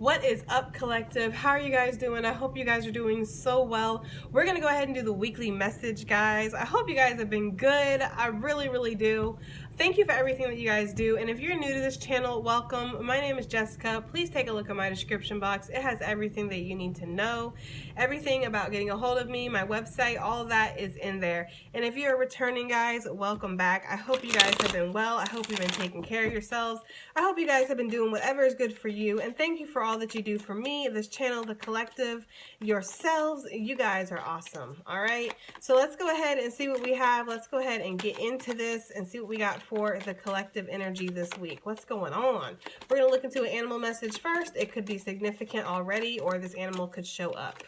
What is up, collective? How are you guys doing? I hope you guys are doing so well. We're gonna go ahead and do the weekly message, guys. I hope you guys have been good. I really do. Thank you for everything that you guys do. And if you're new to this channel, welcome. My name is Jessica. Please take a look at my description box. It has everything that you need to know. Everything about getting a hold of me, my website, all of that is in there. And if you're returning, guys, welcome back. I hope you guys have been well. I hope you've been taking care of yourselves. I hope you guys have been doing whatever is good for you. And thank you for all that you do for me, this channel, the collective, yourselves. You guys are awesome. All right. So let's go ahead and see what we have. Let's go ahead and get into this and see what we got for the collective energy this week. What's going on? We're going to look into an animal message first. It could be significant already, or this animal could show up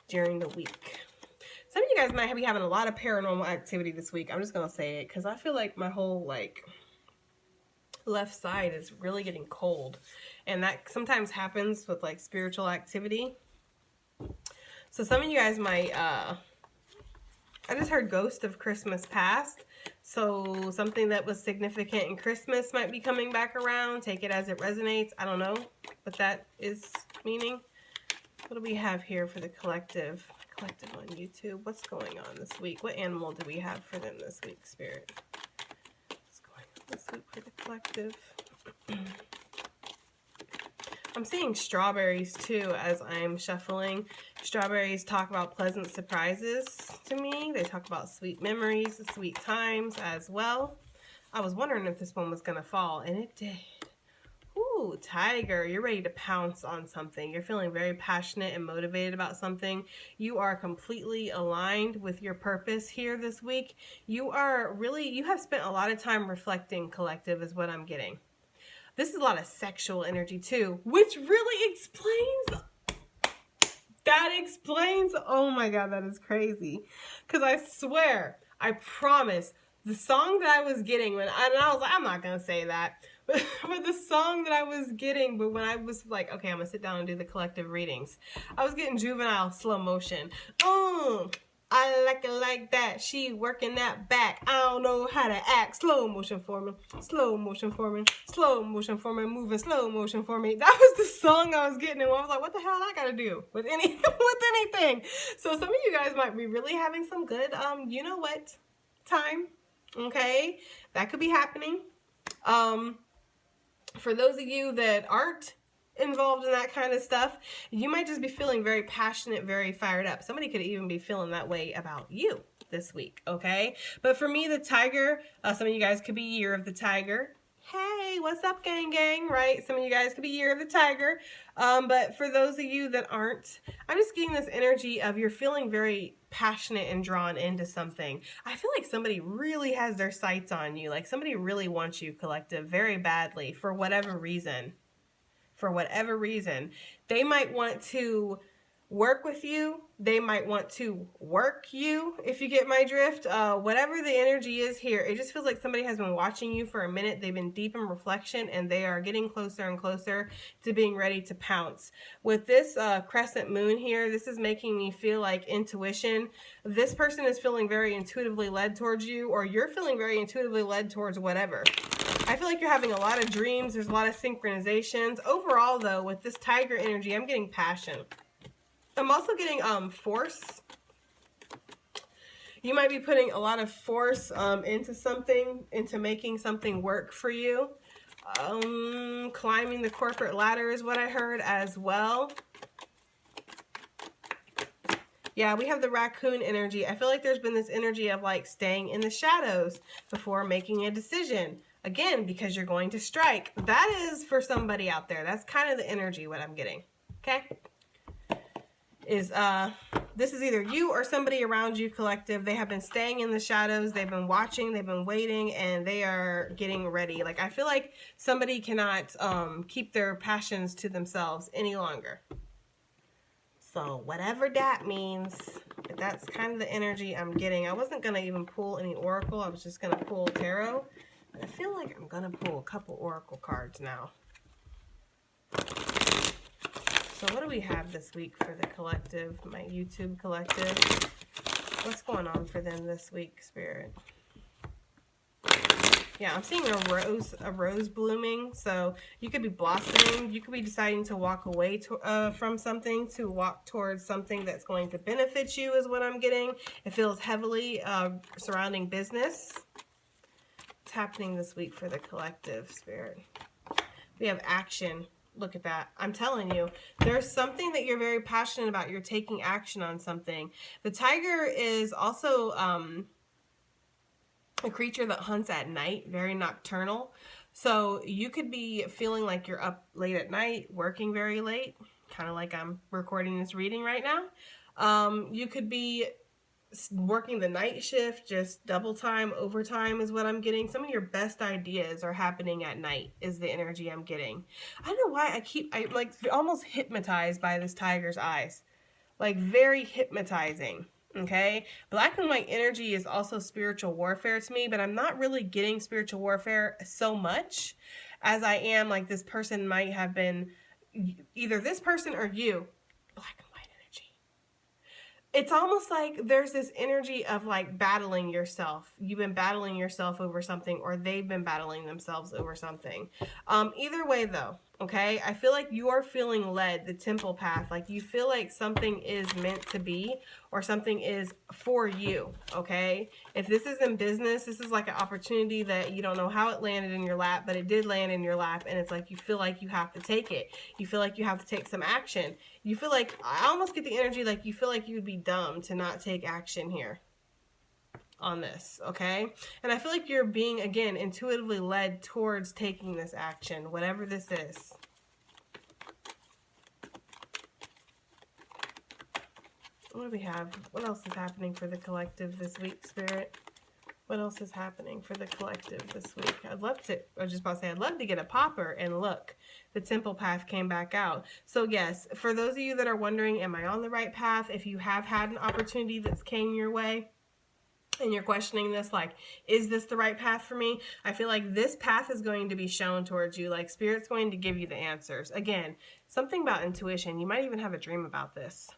during the week. Some of you guys might be having a lot of paranormal activity this week. I'm just going to say it because I feel like my whole left side is really getting cold, and that sometimes happens with spiritual activity. So some of you guys might I just heard Ghost of Christmas Past, so something that was significant in Christmas might be coming back around. Take it as it resonates. I don't know what that is meaning. What do we have here for the collective on YouTube? What's going on this week? What animal do we have for them this week, Spirit? This week for the collective. I'm seeing strawberries too as I'm shuffling. Strawberries talk about pleasant surprises to me. They talk about sweet memories, sweet times as well. I was wondering if this one was going to fall, and it did. Ooh, tiger, you're ready to pounce on something. You're feeling very passionate and motivated about something. You are completely aligned with your purpose here this week. You have spent a lot of time reflecting, collective, is what I'm getting. This is a lot of sexual energy too, which really explains, oh my God, that is crazy. Because I swear, I promise, the song that I was getting and I was like, I'm not going to say that. But the song that I was getting, but when I was like, okay, I'm going to sit down and do the collective readings, I was getting Juvenile slow motion. I like it like that. She working that back. I don't know how to act. Slow motion for me. Slow motion for me. Slow motion for me. Moving slow motion for me. That was the song I was getting, and I was like, what the hell I gotta do with anything? So some of you guys might be really having some good, you know what, time. Okay, that could be happening. For those of you that aren't involved in that kind of stuff, you might just be feeling very passionate, very fired up. Somebody could even be feeling that way about you this week, okay? But for me, the tiger, some of you guys could be Year of the Tiger. Hey, what's up, gang, right? Some of you guys could be Year of the Tiger. But for those of you that aren't, I'm just getting this energy of you're feeling very passionate and drawn into something. I feel like somebody really has their sights on you. Like somebody really wants you, collective, very badly for whatever reason. They might want to work with you. They might want to work you, if you get my drift. Whatever the energy is here, it just feels like somebody has been watching you for a minute. They've been deep in reflection, and they are getting closer and closer to being ready to pounce. With this crescent moon here, this is making me feel like intuition. This person is feeling very intuitively led towards you, or you're feeling very intuitively led towards whatever. I feel like you're having a lot of dreams. There's a lot of synchronizations. Overall, though, with this tiger energy, I'm getting passion. I'm also getting force. You might be putting a lot of force into something, into making something work for you. Climbing the corporate ladder is what I heard as well. Yeah, we have the raccoon energy. I feel like there's been this energy of staying in the shadows before making a decision. Again, because you're going to strike. That is for somebody out there. That's kind of the energy, what I'm getting. Okay? This is either you or somebody around you, collective. They have been staying in the shadows. They've been watching. They've been waiting. And they are getting ready. I feel like somebody cannot keep their passions to themselves any longer. So whatever that means, that's kind of the energy I'm getting. I wasn't going to even pull any oracle. I was just going to pull tarot. I feel like I'm going to pull a couple oracle cards now. So what do we have this week for the collective, my YouTube collective? What's going on for them this week, Spirit? Yeah, I'm seeing a rose blooming. So you could be blossoming. You could be deciding to walk away from something to walk towards something that's going to benefit you is what I'm getting. It feels heavily surrounding business. What's happening this week for the collective, Spirit? We have action. Look at that. I'm telling you, there's something that you're very passionate about. You're taking action on something. The tiger is also a creature that hunts at night, very nocturnal. So you could be feeling like you're up late at night, working very late, kind of like I'm recording this reading right now. You could be working the night shift, just double time, overtime is what I'm getting. Some of your best ideas are happening at night is the energy I'm getting. I don't know why I'm like almost hypnotized by this tiger's eyes. Like very hypnotizing. Okay, black and white energy is also spiritual warfare to me, but I'm not really getting spiritual warfare so much as I am like this person might have been, either this person or you, black and white energy. It's almost like there's this energy of like battling yourself. You've been battling yourself over something, or they've been battling themselves over something. Either way though, okay, I feel like you are feeling led, the temple path, like you feel like something is meant to be or something is for you, okay? If this is in business, this is like an opportunity that you don't know how it landed in your lap, but it did land in your lap, and it's like you feel like you have to take it. You feel like you have to take some action. You feel like, I almost get the energy like you feel like you would be dumb to not take action here on this, okay? And I feel like you're being, again, intuitively led towards taking this action, whatever this is. What do we have? What else is happening for the collective this week, Spirit? What else is happening for the collective this week? I'd love to, I was just about to say, I'd love to get a popper and look. The temple path came back out. So yes, for those of you that are wondering, am I on the right path? If you have had an opportunity that's came your way, and you're questioning this, like, is this the right path for me? I feel like this path is going to be shown towards you. Like, Spirit's going to give you the answers. Again, something about intuition. You might even have a dream about this.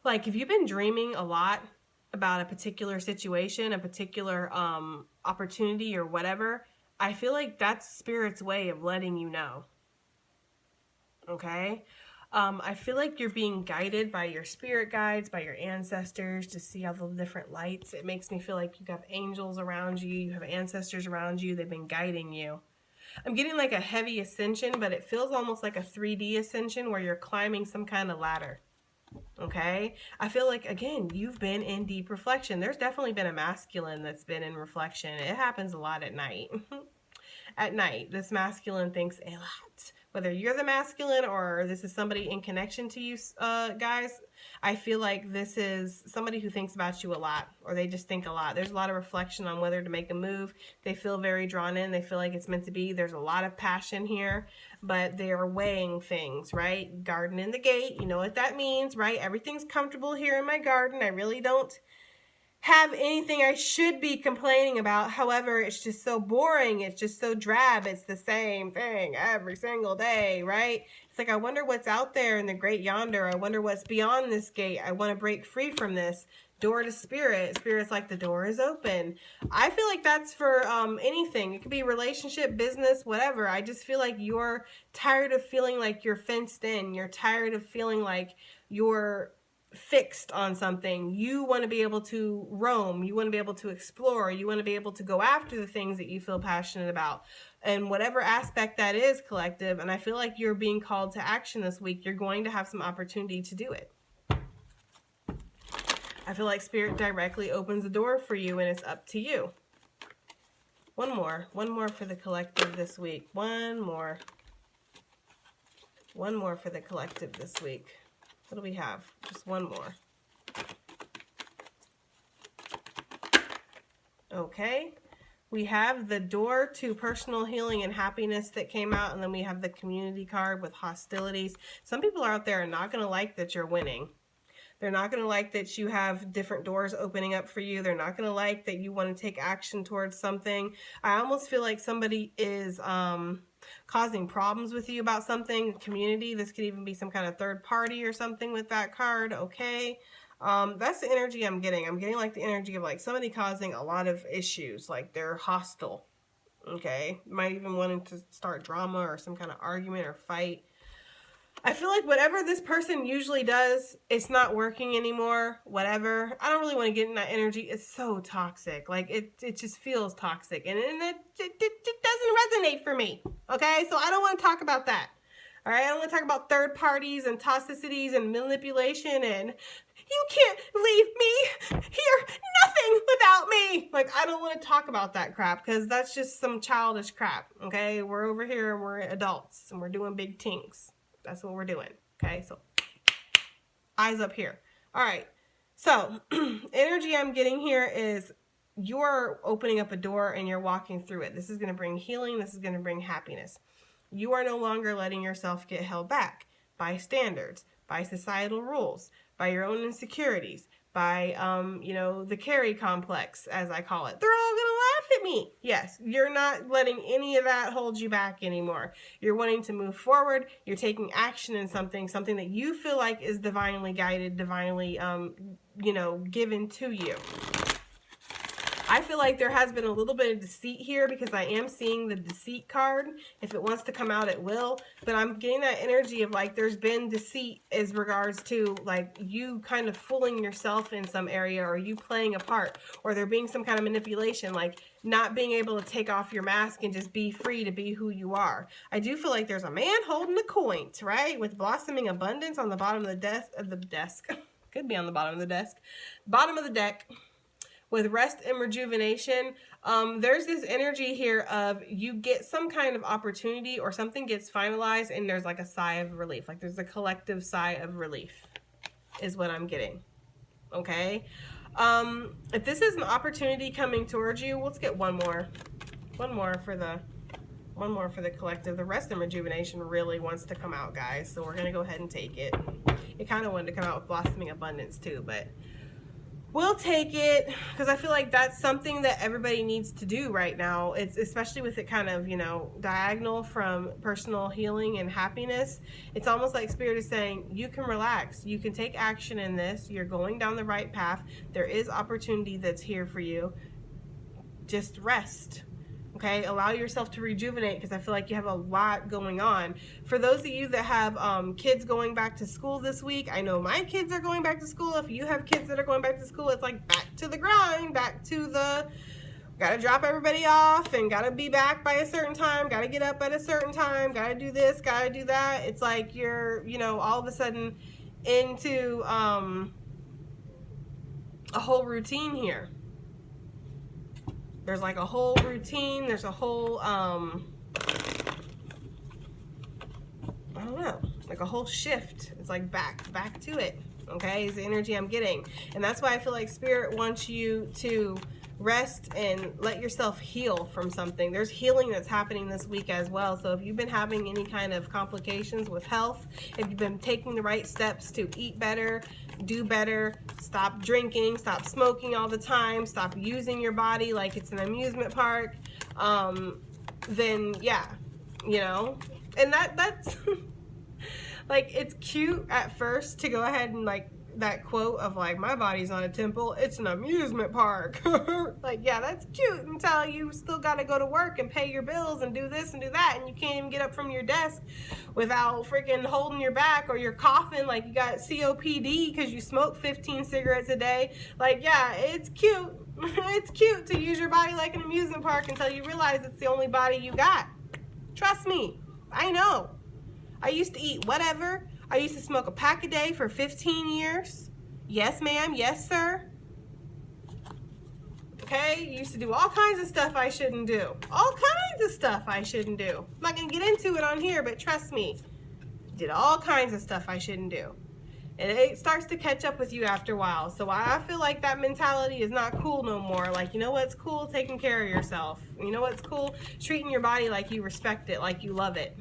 Like, if you've been dreaming a lot about a particular situation, a particular opportunity or whatever, I feel like that's Spirit's way of letting you know. Okay? I feel like you're being guided by your spirit guides, by your ancestors, to see all the different lights. It makes me feel like you have angels around you, you have ancestors around you, they've been guiding you. I'm getting like a heavy ascension, but it feels almost like a 3D ascension where you're climbing some kind of ladder. Okay? I feel like, again, you've been in deep reflection. There's definitely been a masculine that's been in reflection. It happens a lot at night. At night, this masculine thinks a lot. Whether you're the masculine or this is somebody in connection to you, guys, I feel like this is somebody who thinks about you a lot, or they just think a lot. There's a lot of reflection on whether to make a move. They feel very drawn in. They feel like it's meant to be. There's a lot of passion here, but they are weighing things, right? Garden in the gate, you know what that means, right? Everything's comfortable here in my garden. I really don't have anything I should be complaining about. However, it's just so boring. It's just so drab. It's the same thing every single day, right? It's like, I wonder what's out there in the great yonder. I wonder what's beyond this gate. I want to break free from this. Door to Spirit. Spirit's like, the door is open. I feel like that's for anything. It could be relationship, business, whatever. I just feel like you're tired of feeling like you're fenced in. You're tired of feeling like you're fixed on something. You want to be able to roam. You want to be able to explore. You want to be able to go after the things that you feel passionate about. And whatever aspect that is, collective, and I feel like you're being called to action this week. You're going to have some opportunity to do it. I feel like Spirit directly opens the door for you, and it's up to you. One more for the collective this week. One more for the collective this week. What do we have? Just one more. Okay. We have the door to personal healing and happiness that came out, and then we have the community card with hostilities. Some people out there are not going to like that you're winning. They're not going to like that you have different doors opening up for you. They're not going to like that you want to take action towards something. I almost feel like somebody is causing problems with you about something. Community, this could even be some kind of third party or something with that card, okay? That's the energy I'm getting. I'm getting like the energy of like somebody causing a lot of issues, like they're hostile. Okay, might even wanting to start drama or some kind of argument or fight. I feel like whatever this person usually does, it's not working anymore. Whatever. I don't really want to get in that energy. It's so toxic. Like it just feels toxic, and it doesn't resonate for me. Okay, so I don't want to talk about that. All right, I don't want to talk about third parties and toxicities and manipulation and you can't leave me here, nothing without me. Like, I don't want to talk about that crap because that's just some childish crap, okay? We're over here and we're adults and we're doing big things. That's what we're doing, okay? So, eyes up here. All right, so energy I'm getting here is you're opening up a door and you're walking through it. This is going to bring healing. This is going to bring happiness. You are no longer letting yourself get held back by standards, by societal rules, by your own insecurities, by, the carry complex, as I call it. They're all going to laugh at me. Yes, you're not letting any of that hold you back anymore. You're wanting to move forward. You're taking action in something that you feel like is divinely guided, divinely, given to you. I feel like there has been a little bit of deceit here because I am seeing the deceit card. If it wants to come out, it will. But I'm getting that energy of like there's been deceit as regards to like you kind of fooling yourself in some area or you playing a part or there being some kind of manipulation, like not being able to take off your mask and just be free to be who you are. I do feel like there's a man holding a coin, right? With blossoming abundance on the bottom of the desk. Could be on the bottom of the desk. Bottom of the deck. With rest and rejuvenation, there's this energy here of you get some kind of opportunity or something gets finalized and there's like a sigh of relief. Like there's a collective sigh of relief is what I'm getting. Okay? If this is an opportunity coming towards you, let's get one more. One more for the collective. The rest and rejuvenation really wants to come out, guys. So we're going to go ahead and take it. It kind of wanted to come out with blossoming abundance too, but we'll take it because I feel like that's something that everybody needs to do right now. It's especially with it kind of, diagonal from personal healing and happiness. It's almost like Spirit is saying, you can relax. You can take action in this. You're going down the right path. There is opportunity that's here for you. Just rest. Okay, allow yourself to rejuvenate because I feel like you have a lot going on. For those of you that have kids going back to school this week, I know my kids are going back to school. If you have kids that are going back to school, it's like back to the grind, back to the gotta drop everybody off and gotta be back by a certain time, gotta get up at a certain time, gotta do this, gotta do that. It's like you're, all of a sudden into a whole routine here. There's like a whole routine. There's a whole, I don't know, like a whole shift. It's like back to it. Okay, is the energy I'm getting. And that's why I feel like Spirit wants you to rest and let yourself heal from something. There's healing that's happening this week as well. So if you've been having any kind of complications with health, if you've been taking the right steps to eat better, do better, stop drinking, stop smoking all the time, stop using your body like it's an amusement park, then yeah, and that's like, it's cute at first to go ahead and like that quote of like, my body's not a temple, it's an amusement park. Like, yeah, that's cute until you still got to go to work and pay your bills and do this and do that, and you can't even get up from your desk without freaking holding your back, or you're coughing like you got COPD because you smoke 15 cigarettes a day. Like, yeah, it's cute. It's cute to use your body like an amusement park until you realize it's the only body you got. Trust me, I know. I used to eat whatever. I used to smoke a pack a day for 15 years. Yes, ma'am. Yes, sir. Okay? Used to do all kinds of stuff I shouldn't do. All kinds of stuff I shouldn't do. I'm not going to get into it on here, but trust me. Did all kinds of stuff I shouldn't do. And it starts to catch up with you after a while. So I feel like that mentality is not cool no more. Like, you know what's cool? Taking care of yourself. You know what's cool? Treating your body like you respect it, like you love it.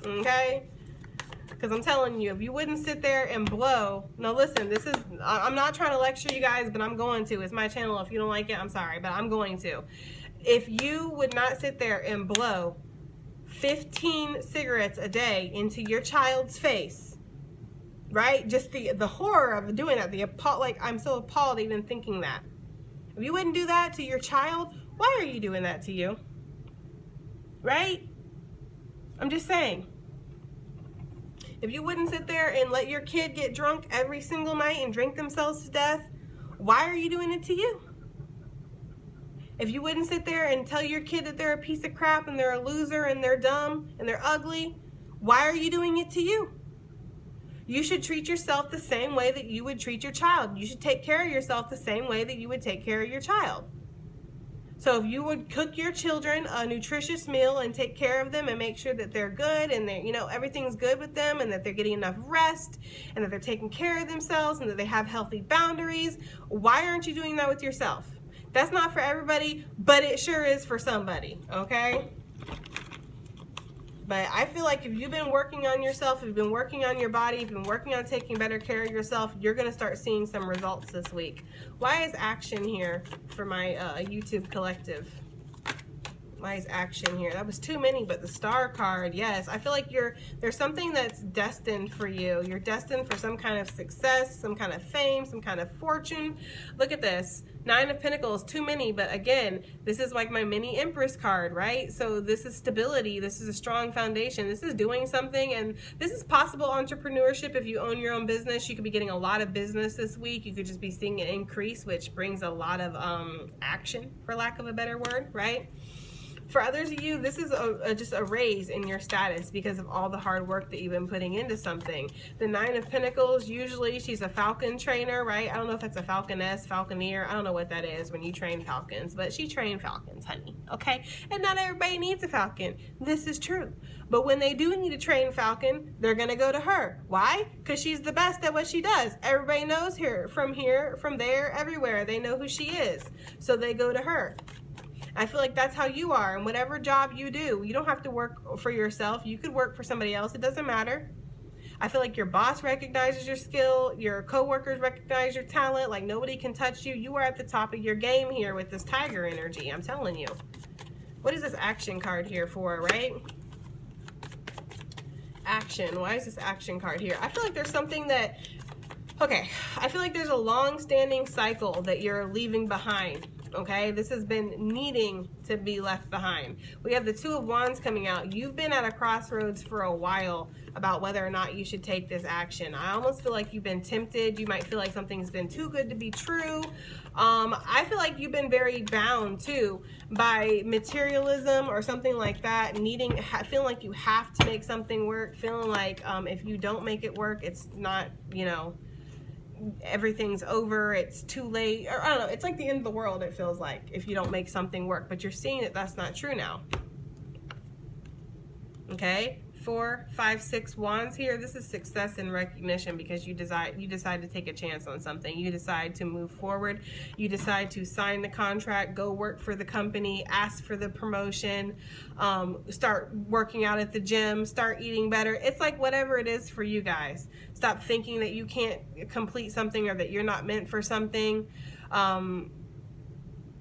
Okay? Because I'm telling you, if you wouldn't sit there and blow, no, listen, I'm not trying to lecture you guys, but I'm going to. It's my channel. If you don't like it, I'm sorry, but I'm going to. If you would not sit there and blow 15 cigarettes a day into your child's face, right? Just the horror of doing that, like, I'm so appalled even thinking that. If you wouldn't do that to your child, why are you doing that to you? Right? I'm just saying. If you wouldn't sit there and let your kid get drunk every single night and drink themselves to death, why are you doing it to you? If you wouldn't sit there and tell your kid that they're a piece of crap and they're a loser and they're dumb and they're ugly, why are you doing it to you? You should treat yourself the same way that you would treat your child. You should take care of yourself the same way that you would take care of your child. So if you would cook your children a nutritious meal and take care of them and make sure that they're good and they're, everything's good with them and that they're getting enough rest and that they're taking care of themselves and that they have healthy boundaries, why aren't you doing that with yourself? That's not for everybody, but it sure is for somebody, okay? But I feel like if you've been working on yourself, if you've been working on your body, if you've been working on taking better care of yourself, you're going to start seeing some results this week. Why is action here for my YouTube collective? Why is action here? That was too many, but the star card, yes. I feel like there's something that's destined for you. You're destined for some kind of success, some kind of fame, some kind of fortune. Look at this. 9 of Pentacles, too many, but again, this is like my mini Empress card, right? So this is stability. This is a strong foundation. This is doing something, and this is possible entrepreneurship. If you own your own business, you could be getting a lot of business this week. You could just be seeing an increase, which brings a lot of action, for lack of a better word, right? For others of you, this is just a raise in your status because of all the hard work that you've been putting into something. The 9 of Pentacles, usually she's a falcon trainer, right? I don't know if it's a falconess, falconeer. I don't know what that is when you train falcons, but she trained falcons, honey, okay? And not everybody needs a falcon. This is true. But when they do need a trained falcon, they're going to go to her. Why? Because she's the best at what she does. Everybody knows her from here, from there, everywhere. They know who she is. So they go to her. I feel like that's how you are, and whatever job you do, you don't have to work for yourself. You could work for somebody else. It doesn't matter. I feel like your boss recognizes your skill, your coworkers recognize your talent, like nobody can touch you. You are at the top of your game here with this tiger energy, I'm telling you. What is this action card here for, right? Action. Why is this action card here? I feel like there's something that, okay, I feel like there's a long-standing cycle that you're leaving behind. Okay, this has been needing to be left behind. We have the 2 of Wands coming out. You've been at a crossroads for a while about whether or not you should take this action. I almost feel like you've been tempted. You might feel like something's been too good to be true. I feel like you've been very bound too by materialism or something like that, feeling like you have to make something work, feeling like if you don't make it work, it's not, everything's over, it's too late, or I don't know, it's like the end of the world, it feels like, if you don't make something work. But you're seeing that that's not true now. Okay, 4, 5, 6 wands here. This is success and recognition because you decide to take a chance on something. You decide to move forward. You decide to sign the contract, go work for the company, ask for the promotion, start working out at the gym, start eating better. It's like whatever it is for you guys. Stop thinking that you can't complete something or that you're not meant for something.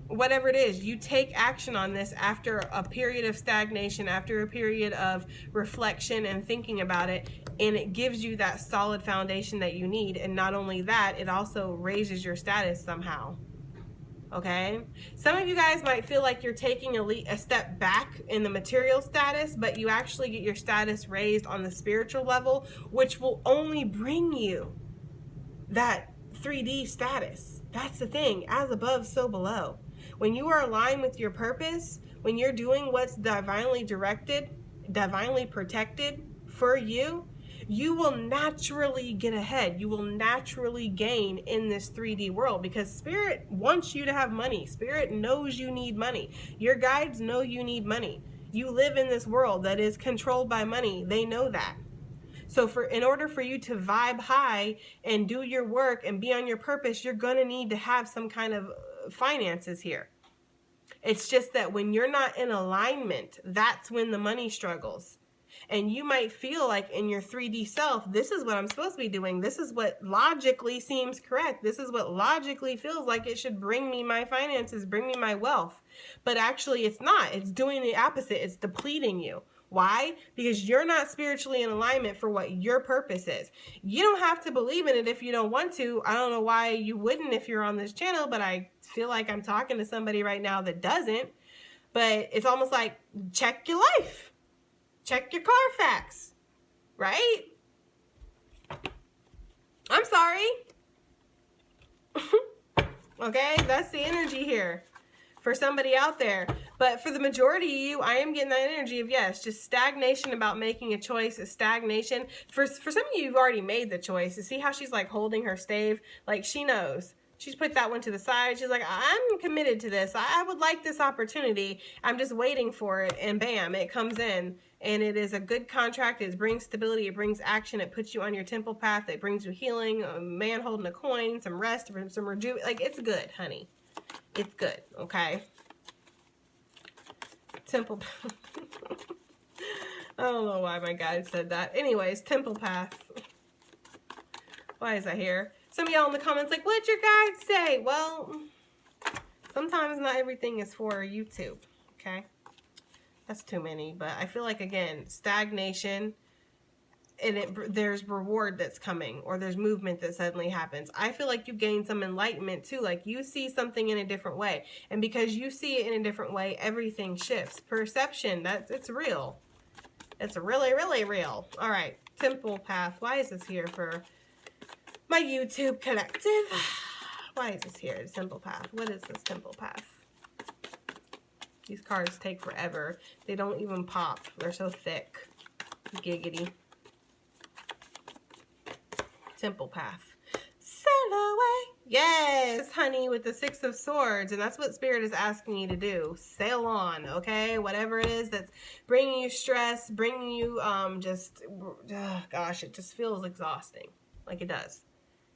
Whatever it is, you take action on this after a period of stagnation, after a period of reflection and thinking about it, and it gives you that solid foundation that you need. And not only that, it also raises your status somehow. Okay? Some of you guys might feel like you're taking a step back in the material status, but you actually get your status raised on the spiritual level, which will only bring you that 3D status. That's the thing. As above, so below. When you are aligned with your purpose, when you're doing what's divinely directed, divinely protected for you, you will naturally get ahead. You will naturally gain in this 3D world because Spirit wants you to have money. Spirit knows you need money. Your guides know you need money. You live in this world that is controlled by money. They know that. So in order for you to vibe high and do your work and be on your purpose, you're going to need to have some kind of finances here. It's just that when you're not in alignment, that's when the money struggles. And you might feel like in your 3D self, this is what I'm supposed to be doing. This is what logically seems correct. This is what logically feels like it should bring me my finances, bring me my wealth. But actually it's not. It's doing the opposite. It's depleting you. Why? Because you're not spiritually in alignment for what your purpose is. You don't have to believe in it if you don't want to. I don't know why you wouldn't if you're on this channel, but I feel like I'm talking to somebody right now that doesn't. But it's almost like, check your life. Check your Carfax. Right? I'm sorry. Okay? That's the energy here for somebody out there. But for the majority of you, I am getting that energy of, yes, just stagnation about making a choice, a stagnation. For some of you, you've already made the choice. You see how she's like holding her stave? Like she knows. She's put that one to the side. She's like, I'm committed to this. I would like this opportunity. I'm just waiting for it. And bam, it comes in. And it is a good contract. It brings stability. It brings action. It puts you on your temple path. It brings you healing, a man holding a coin, some rest, some rejuvenation. Like, it's good, honey. It's good, okay? Temple path. I don't know why my guide said that. Anyways, temple path. Why is that here? Some of y'all in the comments like, what'd your guide say? Well, sometimes not everything is for YouTube, okay? That's too many, but I feel like, again, stagnation, and there's reward that's coming, or there's movement that suddenly happens. I feel like you gain some enlightenment too, like you see something in a different way, and because you see it in a different way, everything shifts. Perception, it's real. It's really, really real. All right, temple path. Why is this here for my YouTube collective? Why is this here? Temple path. What is this temple path? These cards take forever. They don't even pop. They're so thick. Giggity. Temple path. Sail away. Yes, honey, with the Six of Swords. And that's what Spirit is asking you to do. Sail on, okay? Whatever it is that's bringing you stress, bringing you gosh, it just feels exhausting. Like it does.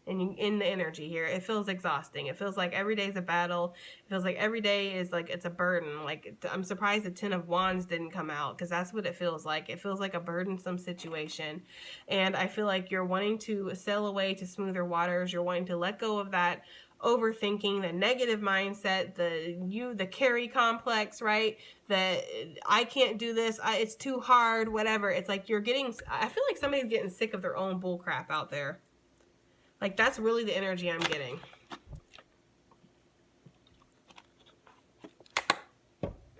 And in the energy here, it feels exhausting. It feels like every day is a battle. It feels like every day is like it's a burden. Like, I'm surprised the Ten of Wands didn't come out, because that's what it feels like. It feels like a burdensome situation. And I feel like you're wanting to sail away to smoother waters. You're wanting to let go of that overthinking, the negative mindset, the carry complex, right? That I can't do this, it's too hard, whatever. It's like I feel like somebody's getting sick of their own bull crap out there. Like, that's really the energy I'm getting.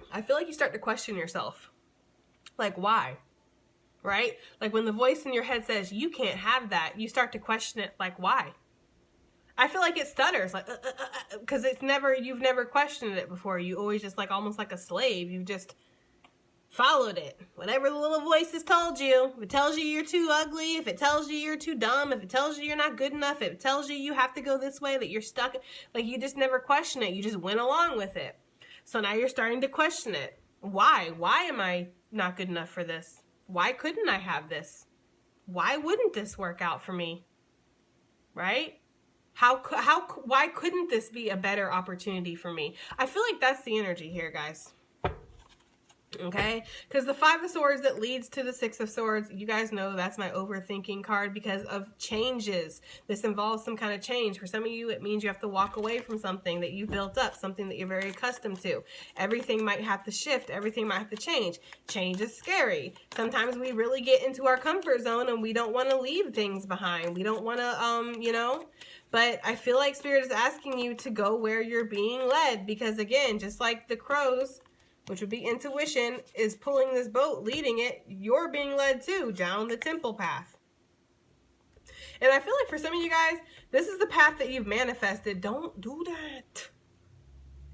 I feel like you start to question yourself. Like, why? Right? Like, when the voice in your head says, you can't have that, you start to question it, like, why? I feel like it stutters, like, because you've never questioned it before. You always just, like, almost like a slave. You just followed it. Whatever the little voices told you. If it tells you you're too ugly, if it tells you you're too dumb, if it tells you you're not good enough, if it tells you have to go this way, that you're stuck, like, you just never question it. You just went along with it. So now you're starting to question it. Why? Why am I not good enough for this? Why couldn't I have this? Why wouldn't this work out for me? Right? Why couldn't this be a better opportunity for me? I feel like that's the energy here, guys. Okay, because the Five of Swords that leads to the Six of Swords, you guys know that's my overthinking card because of changes. This involves some kind of change. For some of you, it means you have to walk away from something that you built up, something that you're very accustomed to. Everything might have to shift. Everything might have to change. Change is scary. Sometimes we really get into our comfort zone and we don't want to leave things behind. We don't want to, but I feel like Spirit is asking you to go where you're being led because, again, just like the crows, which would be intuition, is pulling this boat, leading it, you're being led too down the temple path. And I feel like for some of you guys, this is the path that you've manifested. Don't do that.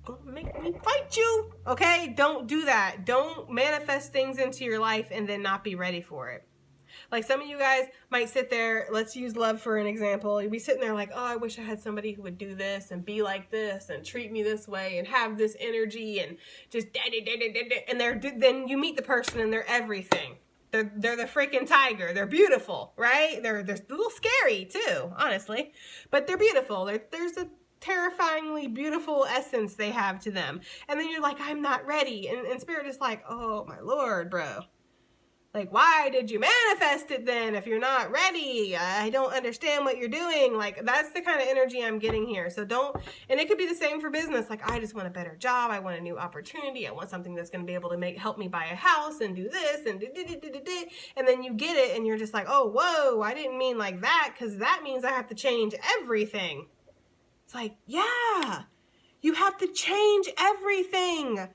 Don't make me fight you, okay? Don't do that. Don't manifest things into your life and then not be ready for it. Like, some of you guys might sit there, let's use love for an example. You'd be sitting there like, oh, I wish I had somebody who would do this and be like this and treat me this way and have this energy and just and then you meet the person and they're everything. They're the freaking tiger. They're beautiful, right? They're a little scary too, honestly, but they're beautiful. There's a terrifyingly beautiful essence they have to them. And then you're like, I'm not ready. And Spirit is like, oh my Lord, bro. Like, why did you manifest it then if you're not ready? I don't understand what you're doing. Like, that's the kind of energy I'm getting here. So don't, and it could be the same for business. Like, I just want a better job. I want a new opportunity. I want something that's going to be able to help me buy a house and do this and and then you get it and you're just like, oh, whoa, I didn't mean like that, because that means I have to change everything. It's like, yeah, you have to change everything.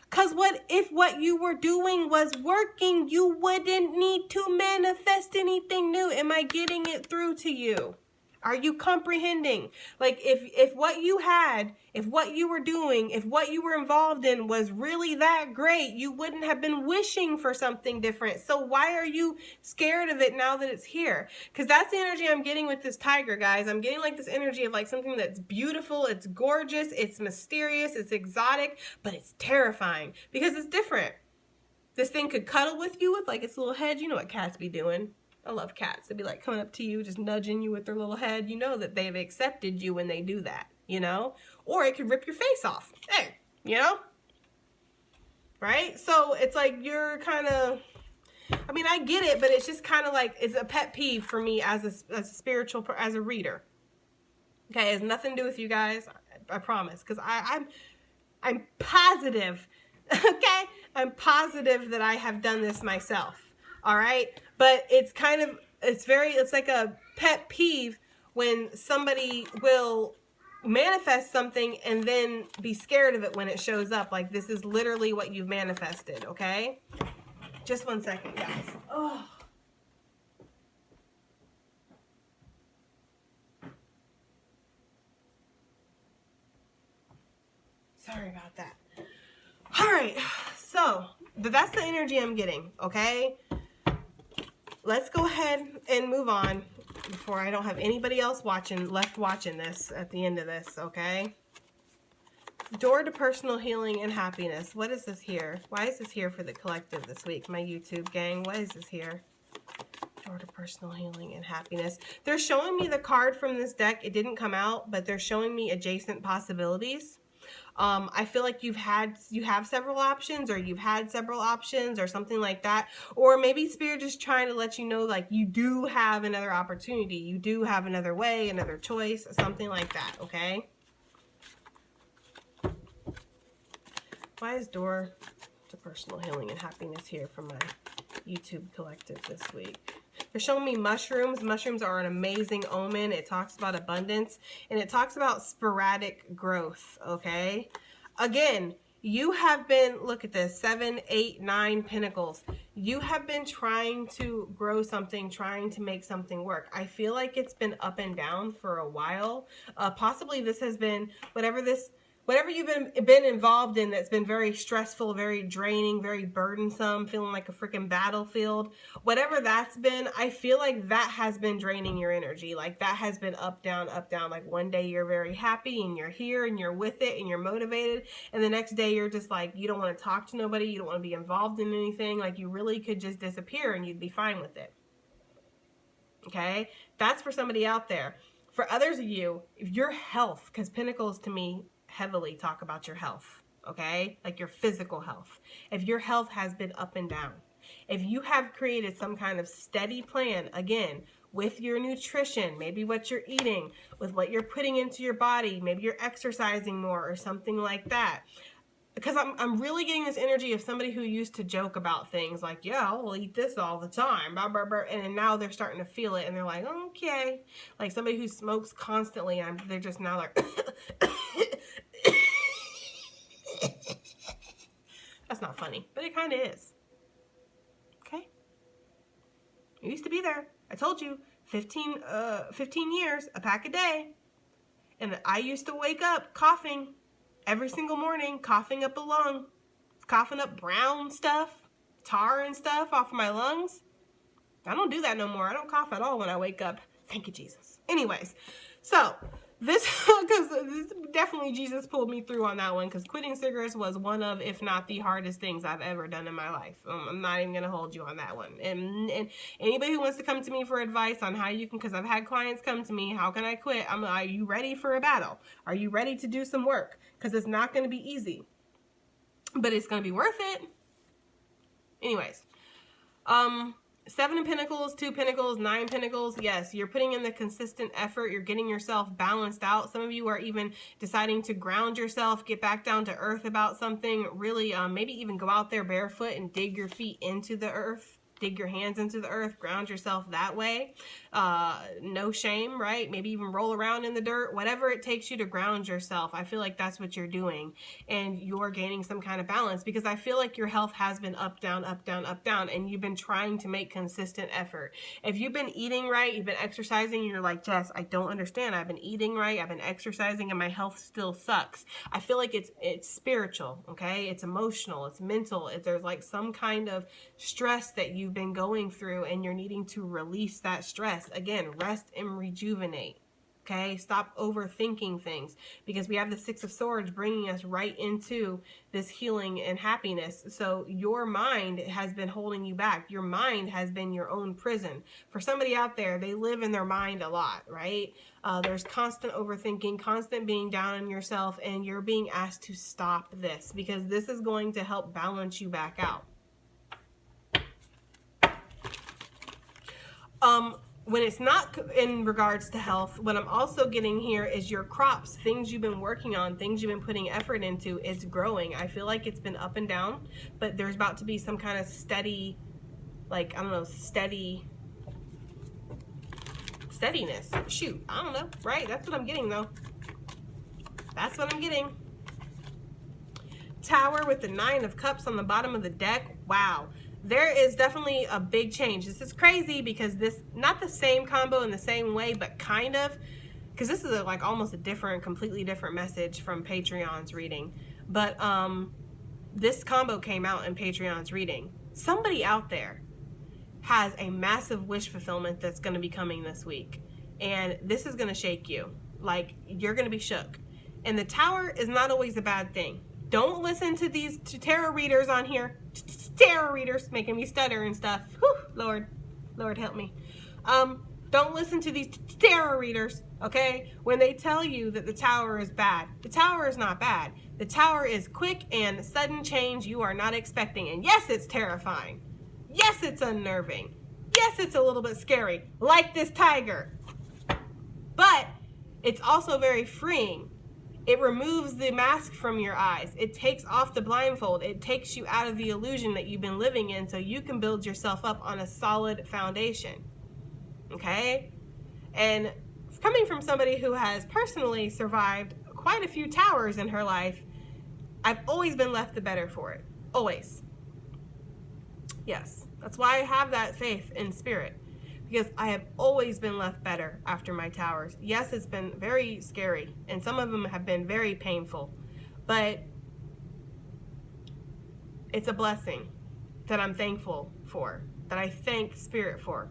Because what if what you were doing was working, you wouldn't need to manifest anything new. Am I getting it through to you? Are you comprehending? Like, if what you had, if what you were doing, if what you were involved in was really that great, you wouldn't have been wishing for something different. So why are you scared of it now that it's here? Because that's the energy I'm getting with this tiger, guys. I'm getting like this energy of like something that's beautiful, it's gorgeous, it's mysterious, it's exotic, but it's terrifying because it's different. This thing could cuddle with you with like its little head. You know what cats be doing. I love cats. They'd be like coming up to you, just nudging you with their little head. You know that they've accepted you when they do that, you know? Or it could rip your face off. Hey, you know? Right? So it's like you're kind of, I mean, I get it, but it's just kind of like, it's a pet peeve for me as a spiritual, as a reader. Okay, it has nothing to do with you guys. I promise. Because I'm positive, okay? I'm positive that I have done this myself. All right. But it's kind of, it's like a pet peeve when somebody will manifest something and then be scared of it when it shows up. Like, this is literally what you've manifested. Okay. Just 1 second, guys. Oh. Sorry about that. All right. So that's the energy I'm getting. Okay. Let's go ahead and move on before I don't have anybody else left watching this at the end of this, okay? Door to personal healing and happiness. What is this here? Why is this here for the collective this week? My YouTube gang, why is this here? Door to personal healing and happiness. They're showing me the card from this deck. It didn't come out, but they're showing me adjacent possibilities. I feel like you have several options, or you've had several options, or something like that. Or maybe Spirit just trying to let you know, like, you do have another opportunity. You do have another way, another choice, something like that, okay? Why is door to personal healing and happiness here for my YouTube collective this week? They're showing me mushrooms. Mushrooms are an amazing omen. It talks about abundance, and it talks about sporadic growth, okay? Again, you have been, look at this, 7, 8, 9 pentacles. You have been trying to grow something, trying to make something work. I feel like it's been up and down for a while. Possibly this has been, whatever you've been involved in that's been very stressful, very draining, very burdensome, feeling like a freaking battlefield, whatever that's been, I feel like that has been draining your energy. Like, that has been up, down, up, down. Like, one day you're very happy and you're here and you're with it and you're motivated, and the next day you're just like, you don't want to talk to nobody, you don't want to be involved in anything. Like, you really could just disappear and you'd be fine with it. Okay? That's for somebody out there. For others of you, if your health, because Pentacles to me heavily talk about your health, okay? Like your physical health. If your health has been up and down, if you have created some kind of steady plan, again, with your nutrition, maybe what you're eating, with what you're putting into your body, maybe you're exercising more or something like that. Because I'm really getting this energy of somebody who used to joke about things like, yeah, I'll eat this all the time, blah, blah, blah. And now they're starting to feel it and they're like, okay. Like somebody who smokes constantly, and they're just now like, that's not funny, but it kind of is. Okay? It used to be there. I told you, 15 years, a pack a day. And I used to wake up coughing every single morning, coughing up a lung, coughing up brown stuff, tar and stuff off of my lungs. I don't do that no more. I don't cough at all when I wake up. Thank you, Jesus. Anyways, so this, because definitely Jesus pulled me through on that one, because quitting cigarettes was one of, if not the hardest things I've ever done in my life. I'm not even going to hold you on that one. And anybody who wants to come to me for advice on how you can, because I've had clients come to me, how can I quit? Are you ready for a battle? Are you ready to do some work? Because it's not going to be easy, but it's going to be worth it. Anyways, Seven of Pentacles, Two Pentacles, Nine Pentacles. Yes, you're putting in the consistent effort. You're getting yourself balanced out. Some of you are even deciding to ground yourself, get back down to earth about something. Really, maybe even go out there barefoot and dig your feet into the earth. Dig your hands into the earth, ground yourself that way. No shame, right? Maybe even roll around in the dirt, whatever it takes you to ground yourself. I feel like that's what you're doing, and you're gaining some kind of balance, because I feel like your health has been up, down, up, down, up, down, and you've been trying to make consistent effort. If you've been eating right, you've been exercising, and you're like, Jess, I don't understand. I've been eating right, I've been exercising, and my health still sucks. I feel like it's spiritual, okay? It's emotional, it's mental. There's like some kind of stress that you've been going through, and you're needing to release that stress. Again, rest and rejuvenate. Okay, stop overthinking things, because we have the Six of Swords bringing us right into this healing and happiness. So your mind has been holding you back. Your mind has been your own prison. For somebody out there, they live in their mind a lot, right? There's constant overthinking, constant being down on yourself, and you're being asked to stop this, because this is going to help balance you back out. When it's not in regards to health, what I'm also getting here is your crops, things you've been working on, things you've been putting effort into. It's growing. I feel like it's been up and down, but there's about to be some kind of steady, like, I don't know, steadiness. Shoot, I don't know, right? That's what I'm getting, though. That's what I'm getting. Tower with the Nine of Cups on the bottom of the deck. Wow. There is definitely a big change. This is crazy, because this, not the same combo in the same way, but kind of, because this is like almost a different, completely different message from Patreon's reading. But this combo came out in Patreon's reading. Somebody out there has a massive wish fulfillment that's going to be coming this week. And this is going to shake you. Like, you're going to be shook. And the Tower is not always a bad thing. Don't listen to these tarot readers on here. Tarot readers making me stutter and stuff. Whew, Lord help me. Don't listen to these tarot readers, okay? When they tell you that the Tower is bad, the Tower is not bad. The Tower is quick and sudden change you are not expecting. And yes, it's terrifying. Yes, it's unnerving. Yes, it's a little bit scary, like this tiger. But it's also very freeing. It removes the mask from your eyes. It takes off the blindfold. It takes you out of the illusion that you've been living in, so you can build yourself up on a solid foundation. Okay? And coming from somebody who has personally survived quite a few towers in her life, I've always been left the better for it. Always. Yes. That's why I have that faith in spirit, because I have always been left better after my towers. Yes, it's been very scary, and some of them have been very painful, but it's a blessing that I'm thankful for, that I thank Spirit for.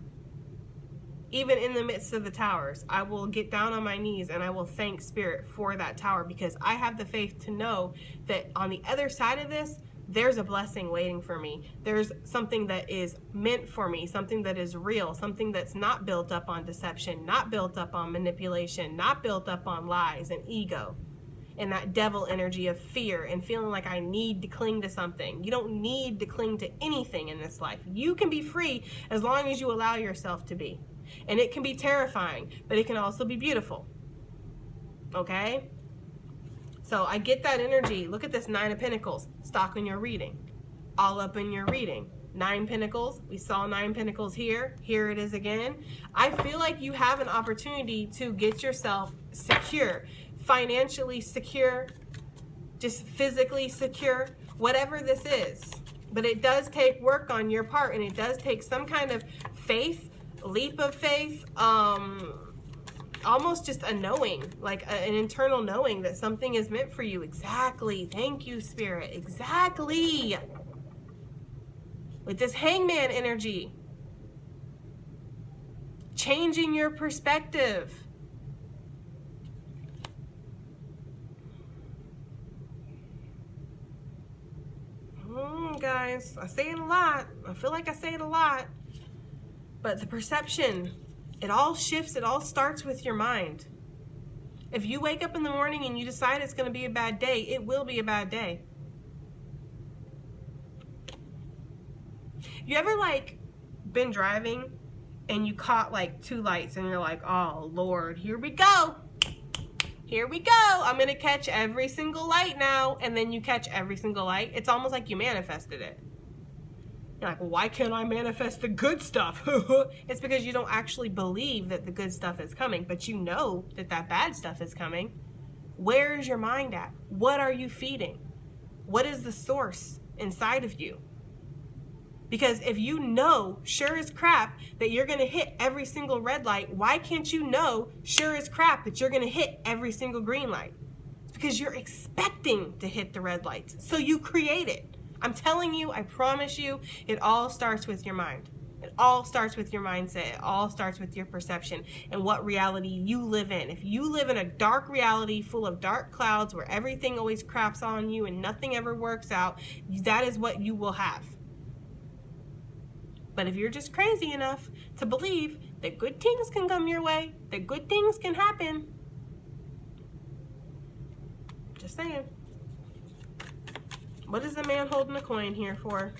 Even in the midst of the towers, I will get down on my knees and I will thank Spirit for that tower, because I have the faith to know that on the other side of this, there's a blessing waiting for me. There's something that is meant for me, something that is real, something that's not built up on deception, not built up on manipulation, not built up on lies and ego and that devil energy of fear and feeling like I need to cling to something. You don't need to cling to anything in this life. You can be free as long as you allow yourself to be. And it can be terrifying, but it can also be beautiful. Okay? So I get that energy. Look at this Nine of Pentacles. Stock in your reading. All up in your reading. Nine Pentacles. We saw Nine Pentacles here. Here it is again. I feel like you have an opportunity to get yourself secure. Financially secure. Just physically secure. Whatever this is. But it does take work on your part. And it does take some kind of faith. Leap of faith. Almost just a knowing, like an internal knowing that something is meant for you. Exactly. Thank you, Spirit. Exactly. With this Hangman energy, changing your perspective. Guys, I say it a lot. I feel like I say it a lot. But the perception, it all shifts. It all starts with your mind. If you wake up in the morning and you decide it's going to be a bad day, it will be a bad day. You ever like been driving and you caught like 2 lights and you're like, oh Lord, here we go. Here we go. I'm going to catch every single light now. And then you catch every single light. It's almost like you manifested it. You're like, well, why can't I manifest the good stuff? It's because you don't actually believe that the good stuff is coming, but you know that that bad stuff is coming. Where is your mind at? What are you feeding? What is the source inside of you? Because if you know, sure as crap, that you're going to hit every single red light, why can't you know, sure as crap, that you're going to hit every single green light? It's because you're expecting to hit the red lights. So you create it. I'm telling you, I promise you, it all starts with your mind. It all starts with your mindset. It all starts with your perception and what reality you live in. If you live in a dark reality full of dark clouds where everything always craps on you and nothing ever works out, that is what you will have. But if you're just crazy enough to believe that good things can come your way, that good things can happen, just saying. What is the man holding a coin here for?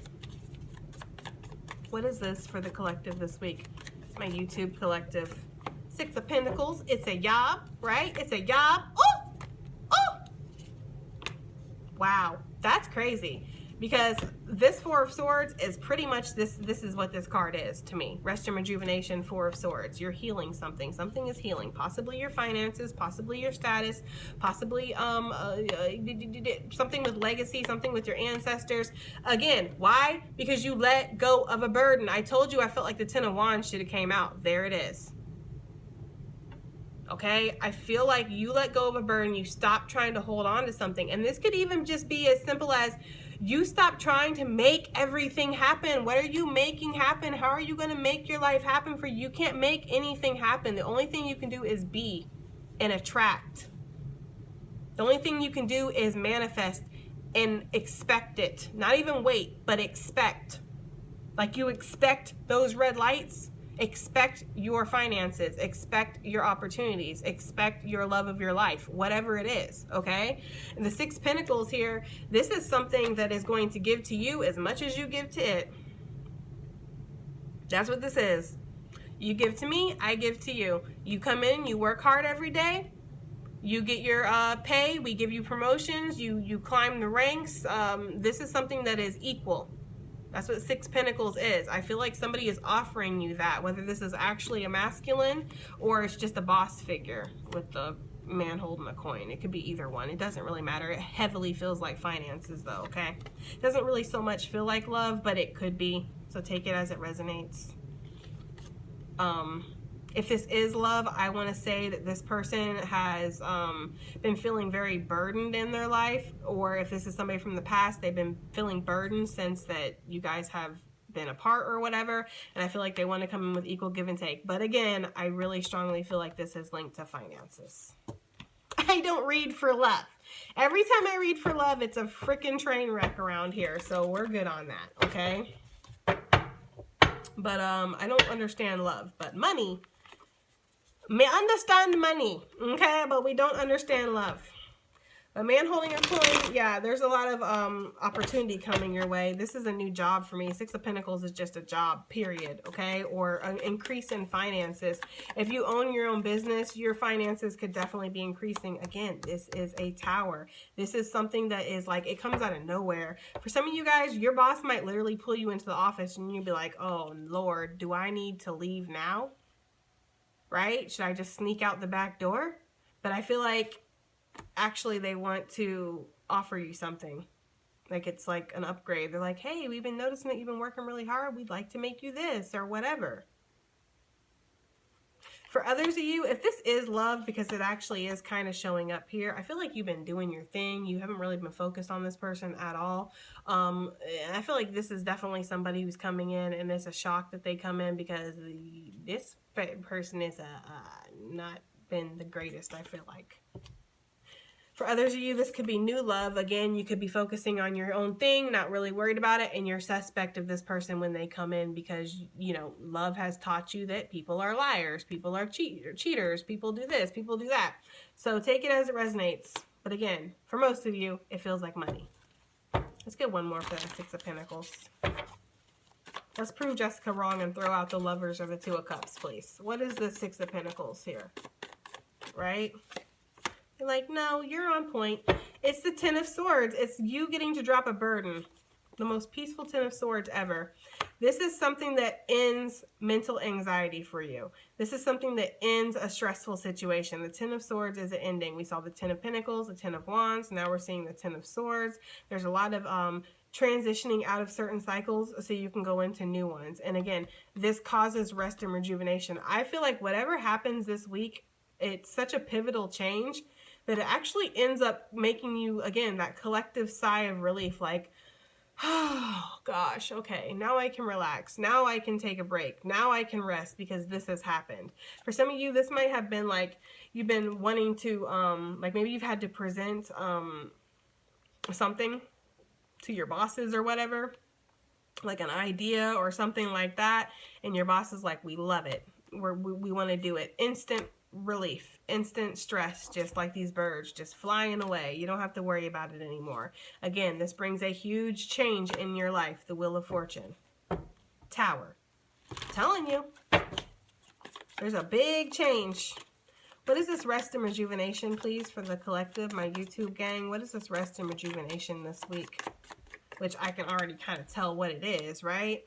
What is this for the collective this week? My YouTube collective. 6 of Pentacles. It's a job, right? It's a job. Oh! Oh! Wow. That's crazy. Because this 4 of Swords is pretty much this is what this card is to me. Rest and rejuvenation, 4 of Swords. You're healing something. Something is healing. Possibly your finances, possibly your status, possibly something with legacy, something with your ancestors. Again, why? Because you let go of a burden. I told you I felt like the 10 of Wands should have came out. There it is. Okay, I feel like you let go of a burden. You stop trying to hold on to something. And this could even just be as simple as you stop trying to make everything happen. What are you making happen? How are you going to make your life happen for you? You can't make anything happen. The only thing you can do is be and attract. The only thing you can do is manifest and expect it. Not even wait, but expect. Like you expect those red lights. Expect your finances, expect your opportunities, expect your love of your life, whatever it is, okay? And the 6 Pentacles here, this is something that is going to give to you as much as you give to it. That's what this is. You give to me, I give to you. You come in, you work hard every day, you get your pay, we give you promotions, you climb the ranks. This is something that is equal. That's what 6 Pentacles is. I feel like somebody is offering you that, whether this is actually a masculine or it's just a boss figure with the man holding a coin. It could be either one. It doesn't really matter. It heavily feels like finances though, okay? It doesn't really so much feel like love, but it could be. So take it as it resonates. If this is love, I want to say that this person has been feeling very burdened in their life, or if this is somebody from the past, they've been feeling burdened since that you guys have been apart or whatever, and I feel like they want to come in with equal give and take. But again, I really strongly feel like this is linked to finances. I don't read for love. Every time I read for love, it's a freaking train wreck around here, so we're good on that, okay? But I don't understand love, but money. May understand money, okay, but we don't understand love. A man holding a coin, yeah, there's a lot of opportunity coming your way. This is a new job for me. 6 of Pentacles is just a job, period, okay, or an increase in finances. If you own your own business, your finances could definitely be increasing. Again, this is a tower. This is something that is like, it comes out of nowhere. For some of you guys, your boss might literally pull you into the office and you'd be like, oh, Lord, do I need to leave now? Right? Should I just sneak out the back door? But I feel like actually they want to offer you something. Like it's like an upgrade. They're like, hey, we've been noticing that you've been working really hard. We'd like to make you this or whatever. For others of you, if this is love, because it actually is kind of showing up here, I feel like you've been doing your thing. You haven't really been focused on this person at all. I feel like this is definitely somebody who's coming in and it's a shock that they come in because this person is not been the greatest, I feel like. For others of you, this could be new love. Again, you could be focusing on your own thing, not really worried about it, and you're suspect of this person when they come in because, you know, love has taught you that people are liars, people are cheaters, people do this, people do that. So take it as it resonates. But again, for most of you, it feels like money. Let's get one more for the 6 of Pentacles. Let's prove Jessica wrong and throw out the Lovers or the Two of Cups, please. What is the Six of Pentacles here? Right? You're like, no, you're on point. It's the Ten of Swords. It's you getting to drop a burden. The most peaceful Ten of Swords ever. This is something that ends mental anxiety for you. This is something that ends a stressful situation. The Ten of Swords is an ending. We saw the Ten of Pentacles, the Ten of Wands. Now we're seeing the Ten of Swords. There's a lot of transitioning out of certain cycles so you can go into new ones. And again, this causes rest and rejuvenation. I feel like whatever happens this week, it's such a pivotal change that it actually ends up making you, again, that collective sigh of relief, like, oh gosh, okay, now I can relax. Now I can take a break. Now I can rest because this has happened. For some of you, this might have been like you've been wanting to, like maybe you've had to present something to your bosses or whatever, like an idea or something like that, and your boss is like, we love it. We want to do it. Instant relief, instant stress, just like these birds just flying away. You don't have to worry about it anymore. Again, this brings a huge change in your life. The Wheel of Fortune. Tower. I'm telling you, there's a big change. What is this rest and rejuvenation, please, for the collective, my YouTube gang? What is this rest and rejuvenation this week? Which I can already kind of tell what it is, right?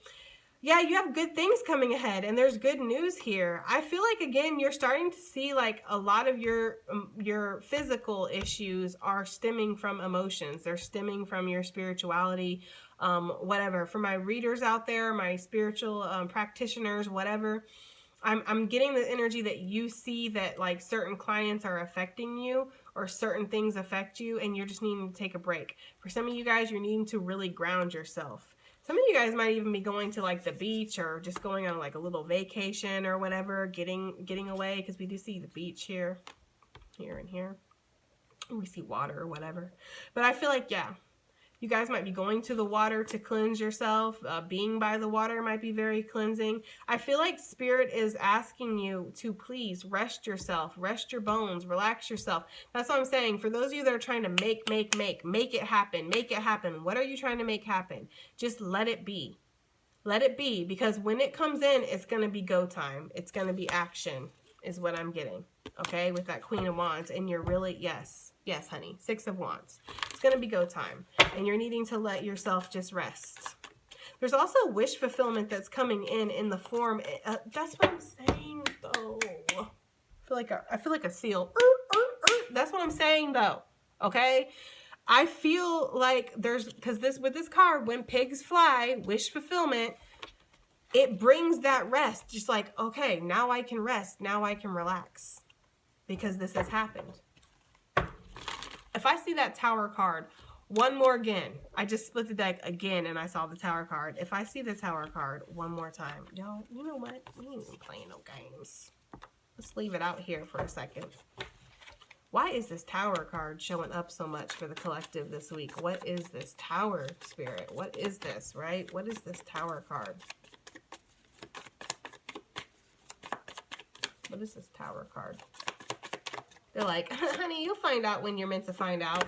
Yeah, you have good things coming ahead, and there's good news here. I feel like, again, you're starting to see like a lot of your physical issues are stemming from emotions. They're stemming from your spirituality, whatever. For my readers out there, my spiritual practitioners, whatever, I'm getting the energy that you see that like certain clients are affecting you or certain things affect you, and you're just needing to take a break. For some of you guys, you're needing to really ground yourself. Some of you guys might even be going to like the beach or just going on like a little vacation or whatever, getting away, because we do see the beach here and here. We see water or whatever. But I feel like, yeah, you guys might be going to the water to cleanse yourself. Being by the water might be very cleansing. I feel like Spirit is asking you to please rest yourself, rest your bones, relax yourself. That's what I'm saying. For those of you that are trying to make it happen, make it happen. What are you trying to make happen? Just let it be. Let it be, because when it comes in, it's going to be go time. It's going to be action is what I'm getting. Okay, with that Queen of Wands. And you're really, yes, honey, Six of Wands. It's going to be go time. And you're needing to let yourself just rest. There's also wish fulfillment that's coming in the form. That's what I'm saying, though. I feel like a seal. That's what I'm saying, though. Okay? I feel like because with this card, when pigs fly, wish fulfillment, it brings that rest. Just like, okay, now I can rest. Now I can relax. Because this has happened. If I see that Tower card one more again, I just split the deck again and I saw the Tower card. If I see the Tower card one more time, y'all, you know what? We ain't even playing no games. Let's leave it out here for a second. Why is this Tower card showing up so much for the collective this week? What is this Tower, Spirit? What is this, right? What is this Tower card? What is this Tower card? They're like, honey, you'll find out when you're meant to find out.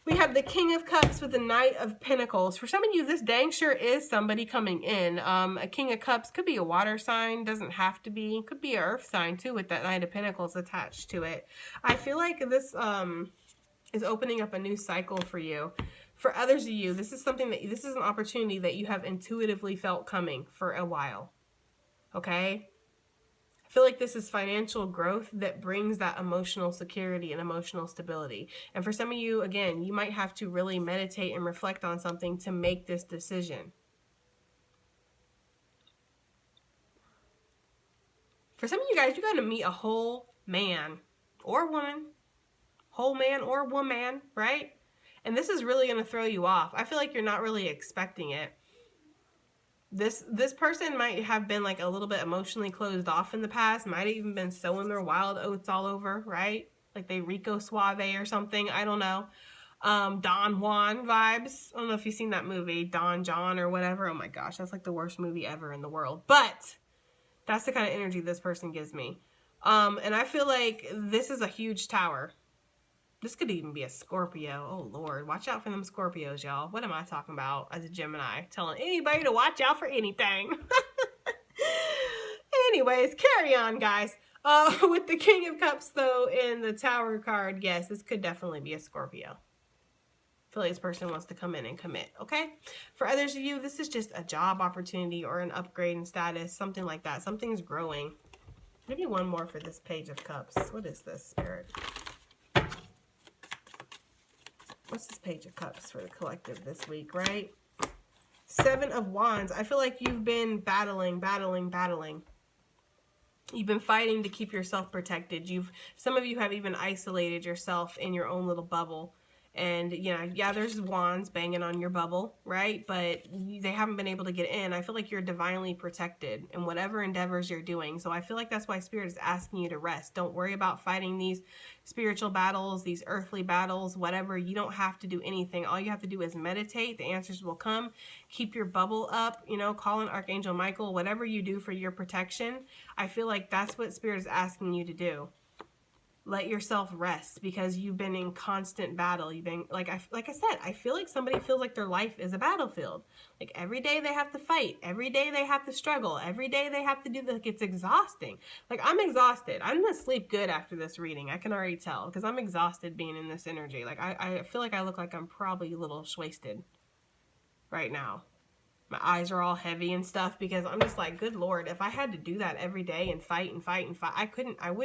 We have the King of Cups with the Knight of Pentacles. For some of you, this dang sure is somebody coming in. A King of Cups could be a water sign, doesn't have to be. Could be an earth sign too with that Knight of Pentacles attached to it. I feel like this is opening up a new cycle for you. For others of you, this is an opportunity that you have intuitively felt coming for a while. Okay? I feel like this is financial growth that brings that emotional security and emotional stability. And for some of you, again, you might have to really meditate and reflect on something to make this decision. For some of you guys, you got to meet a whole man or woman, right? And this is really going to throw you off. I feel like you're not really expecting it. This person might have been like a little bit emotionally closed off in the past, might have even been sowing their wild oats all over, right? Like they Rico Suave or something, I don't know. Don Juan vibes. I don't know if you've seen that movie, Don John or whatever. Oh my gosh, that's like the worst movie ever in the world. But that's the kind of energy this person gives me. And I feel like this is a huge tower. This could even be a Scorpio. Oh, Lord. Watch out for them Scorpios, y'all. What am I talking about as a Gemini? Telling anybody to watch out for anything. Anyways, carry on, guys. With the King of Cups, though, in the Tower card, yes, this could definitely be a Scorpio. I feel like this person wants to come in and commit, okay? For others of you, this is just a job opportunity or an upgrade in status, something like that. Something's growing. Maybe one more for this Page of Cups. What is this, Spirit? What's this Page of Cups for the collective this week, right? Seven of Wands. I feel like you've been battling. You've been fighting to keep yourself protected. Some of you have even isolated yourself in your own little bubble. And, yeah, there's wands banging on your bubble, right? But they haven't been able to get in. I feel like you're divinely protected in whatever endeavors you're doing. So I feel like that's why Spirit is asking you to rest. Don't worry about fighting these spiritual battles, these earthly battles, whatever. You don't have to do anything. All you have to do is meditate. The answers will come. Keep your bubble up, call in Archangel Michael, whatever you do for your protection. I feel like that's what Spirit is asking you to do. Let yourself rest because you've been in constant battle. You've been, like I said, I feel like somebody feels like their life is a battlefield. Like every day they have to fight. Every day they have to struggle. Every day they have to do, like, it's exhausting. Like, I'm exhausted. I'm going to sleep good after this reading. I can already tell because I'm exhausted being in this energy. Like, I feel like I look like I'm probably a little wasted right now. My eyes are all heavy and stuff because I'm just like, good Lord, if I had to do that every day and fight, I couldn't and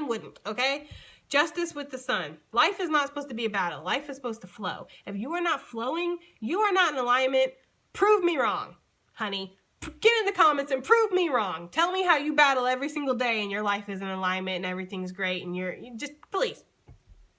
wouldn't, okay? Justice with the Sun. Life is not supposed to be a battle. Life is supposed to flow. If you are not flowing, you are not in alignment. Prove me wrong, honey. Get in the comments and prove me wrong. Tell me how you battle every single day and your life is in alignment and everything's great and you just, please.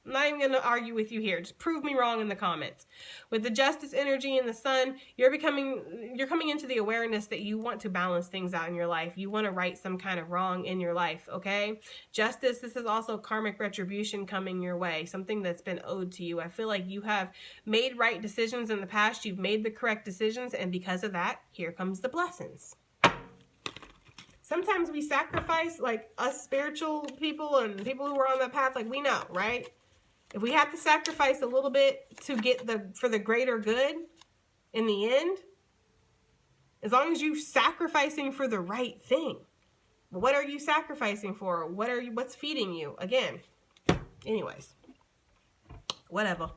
I'm not even going to argue with you here. Just prove me wrong in the comments. With the Justice energy and the Sun, you're coming into the awareness that you want to balance things out in your life. You want to right some kind of wrong in your life, okay? Justice, this is also karmic retribution coming your way, something that's been owed to you. I feel like you have made right decisions in the past. You've made the correct decisions, and because of that, here comes the blessings. Sometimes we sacrifice, like us spiritual people and people who are on the path, like we know, right? If we have to sacrifice a little bit to get for the greater good in the end, as long as you're sacrificing for the right thing. What are you sacrificing for? What's feeding you? Again, anyways, whatever.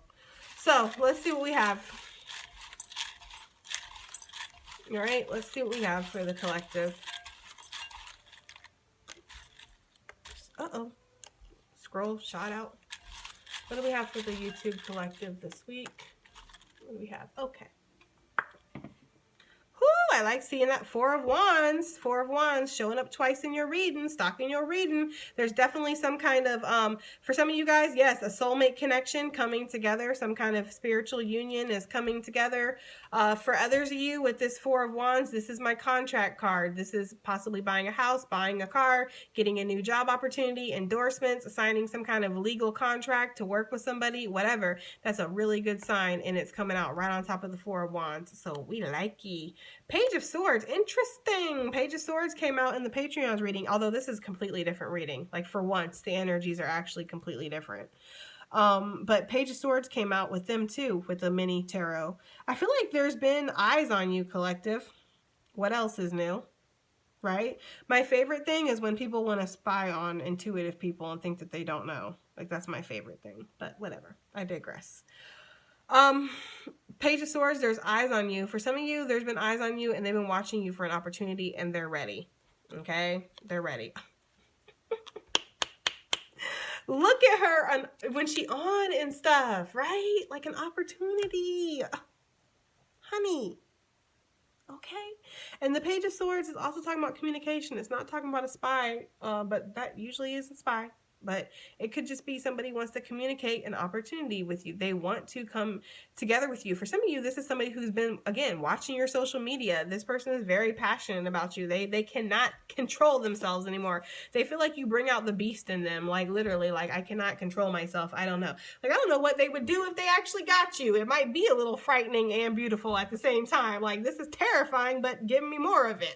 So let's see what we have. All right, let's see what we have for the collective. Uh-oh. Scroll shot out. What do we have for the YouTube collective this week? What do we have? Okay. Whoo, I like seeing that Four of Wands. Four of Wands showing up twice in your reading, stocking your reading. There's definitely some kind of, for some of you guys, yes, a soulmate connection coming together. Some kind of spiritual union is coming together. For others of you with this Four of Wands, this is my contract card. This is possibly buying a house, buying a car, getting a new job opportunity, endorsements, signing some kind of legal contract to work with somebody, whatever. That's a really good sign, and it's coming out right on top of the Four of Wands. So we like ye. Page of Swords, interesting. Page of Swords came out in the Patreon's reading, although this is completely different reading. Like for once, the energies are actually completely different. But Page of Swords came out with them too, with the mini tarot. I feel like there's been eyes on you, collective. What else is new? Right? My favorite thing is when people want to spy on intuitive people and think that they don't know. Like that's my favorite thing, but whatever. I digress. Page of Swords, there's eyes on you. For some of you, there's been eyes on you and they've been watching you for an opportunity and they're ready. Okay? They're ready. Look at her when she on and stuff, right? Like an opportunity. Honey. Okay? And the Page of Swords is also talking about communication. It's not talking about a spy, but that usually is a spy. But it could just be somebody wants to communicate an opportunity with you. They want to come together with you. For some of you, this is somebody who's been, again, watching your social media. This person is very passionate about you. They cannot control themselves anymore. They feel like you bring out the beast in them. Like literally, like I cannot control myself. I don't know. Like I don't know what they would do if they actually got you. It might be a little frightening and beautiful at the same time. Like this is terrifying, but give me more of it.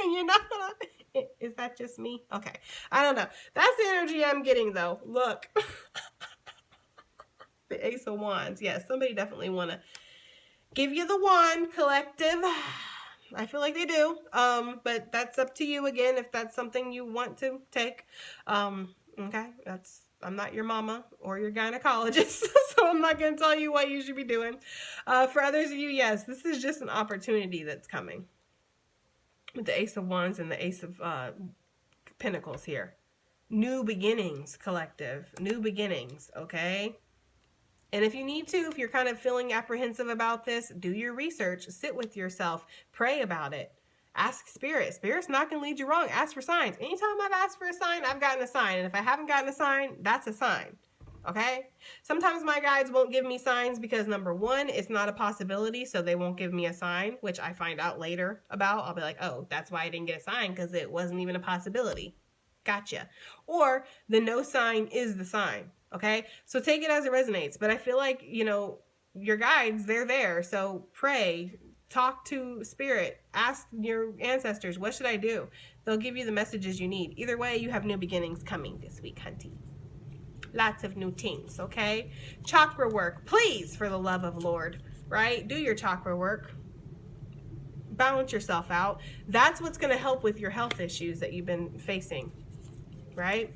You know? Is that just me? Okay. I don't know. That's the energy I'm getting, though. Look. The Ace of Wands. Yes, somebody definitely want to give you the wand, collective. I feel like they do. But that's up to you again if that's something you want to take. Okay, I'm not your mama or your gynecologist, so I'm not going to tell you what you should be doing. For others of you, yes, this is just an opportunity that's coming. With the Ace of Wands and the Ace of Pentacles here. New beginnings, collective. New beginnings, okay? And if you need to, if you're kind of feeling apprehensive about this, do your research. Sit with yourself. Pray about it. Ask Spirit. Spirit's not going to lead you wrong. Ask for signs. Anytime I've asked for a sign, I've gotten a sign. And if I haven't gotten a sign, that's a sign. Okay? Sometimes my guides won't give me signs because, number one, it's not a possibility, so they won't give me a sign, which I find out later about. I'll be like, oh, that's why I didn't get a sign, because it wasn't even a possibility. Gotcha. Or the no sign is the sign. Okay? So take it as it resonates. But I feel like, you know, your guides, they're there. So pray. Talk to Spirit. Ask your ancestors, what should I do? They'll give you the messages you need. Either way, you have new beginnings coming this week, hunty. Lots of new things, okay? Chakra work. Please, for the love of Lord, right? Do your chakra work. Balance yourself out. That's what's going to help with your health issues that you've been facing, right?